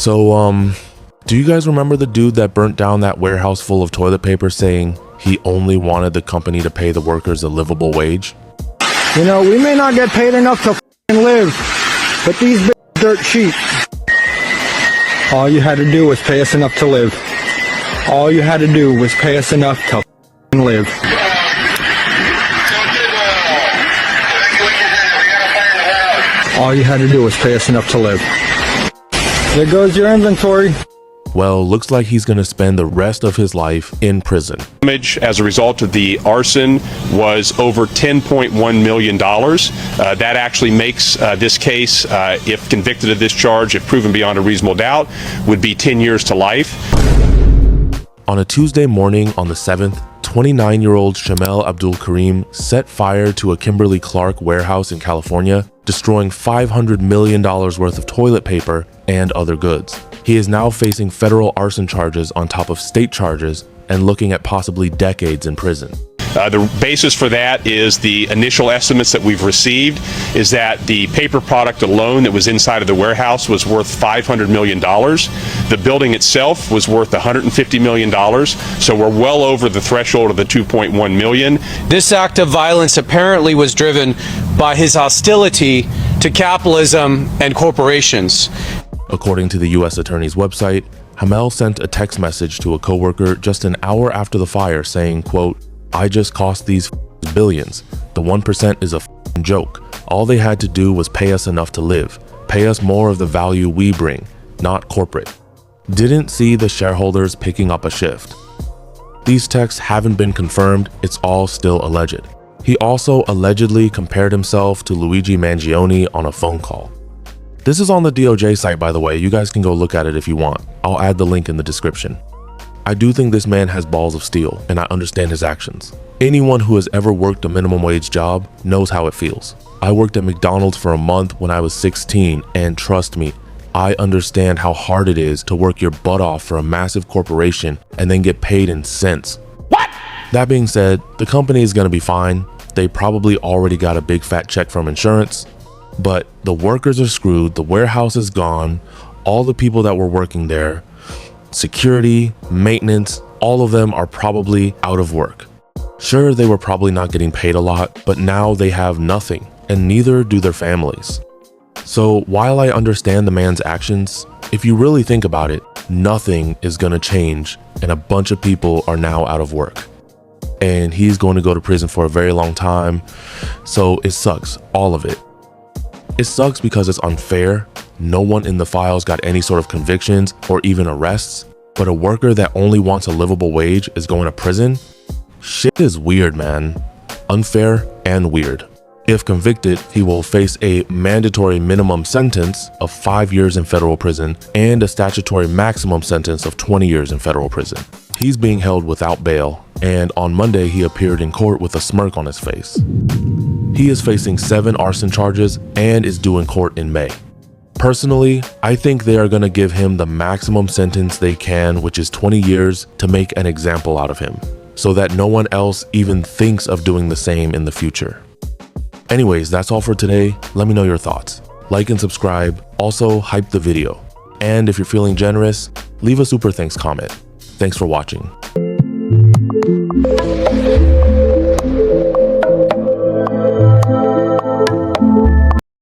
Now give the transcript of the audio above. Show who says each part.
Speaker 1: So, do you guys remember the dude that burnt down that warehouse full of toilet paper saying he only wanted the company to pay the workers a livable wage?
Speaker 2: You know, we may not get paid enough to live, but these dirt cheap. All you had to do was pay us enough to live. All you had to do was pay us enough to live. All you had to do was pay us enough to live. There goes your inventory.
Speaker 1: Well, looks like he's going to spend the rest of his life in prison.
Speaker 3: Damage as a result of the arson was over $10.1 million. That actually makes this case, if convicted of this charge, if proven beyond a reasonable doubt, would be 10 years to life.
Speaker 1: On a Tuesday morning on the 7th, 29-year-old Chamel Abdulkarim set fire to a Kimberly-Clark warehouse in California, destroying $500 million worth of toilet paper and other goods. He is now facing federal arson charges on top of state charges and looking at possibly decades in prison.
Speaker 3: The basis for that is the initial estimates that we've received is that the paper product alone that was inside of the warehouse was worth $500 million. The building itself was worth $150 million, so we're well over the threshold of the $2.1 million.
Speaker 4: This act of violence apparently was driven by his hostility to capitalism and corporations.
Speaker 1: According to the U.S. Attorney's website, Chamel sent a text message to a coworker just an hour after the fire saying, quote, "I just cost these billions. The 1% is a joke. All they had to do was pay us enough to live. Pay us more of the value we bring, not corporate." Didn't see the shareholders picking up a shift. These texts haven't been confirmed, it's all still alleged. He also allegedly compared himself to Luigi Mangione on a phone call. This is on the DOJ site, by the way. You guys can go look at it if you want. I'll add the link in the description. I do think this man has balls of steel, and I understand his actions. Anyone who has ever worked a minimum wage job knows how it feels. I worked at McDonald's for a month when I was 16, and trust me, I understand how hard it is to work your butt off for a massive corporation and then get paid in cents. What? That being said, the company is going to be fine. They probably already got a big fat check from insurance, but the workers are screwed. The warehouse is gone. All the people that were working there, security, maintenance, all of them are probably out of work. Sure, they were probably not getting paid a lot, but now they have nothing, and neither do their families. So while I understand the man's actions, if you really think about it, nothing is going to change, and a bunch of people are now out of work. And he's going to go to prison for a very long time, so it sucks, all of it. It sucks because it's unfair. No one in the files got any sort of convictions or even arrests, but a worker that only wants a livable wage is going to prison? Shit is weird, man. Unfair and weird. If convicted, he will face a mandatory minimum sentence of 5 years in federal prison and a statutory maximum sentence of 20 years in federal prison. He's being held without bail, and on Monday he appeared in court with a smirk on his face. He is facing 7 arson charges and is due in court in May. Personally, I think they are going to give him the maximum sentence they can, which is 20 years, to make an example out of him, so that no one else even thinks of doing the same in the future. Anyways, that's all for today. Let me know your thoughts. Like and subscribe. Also, hype the video. And if you're feeling generous, leave a super thanks comment. Thanks for watching.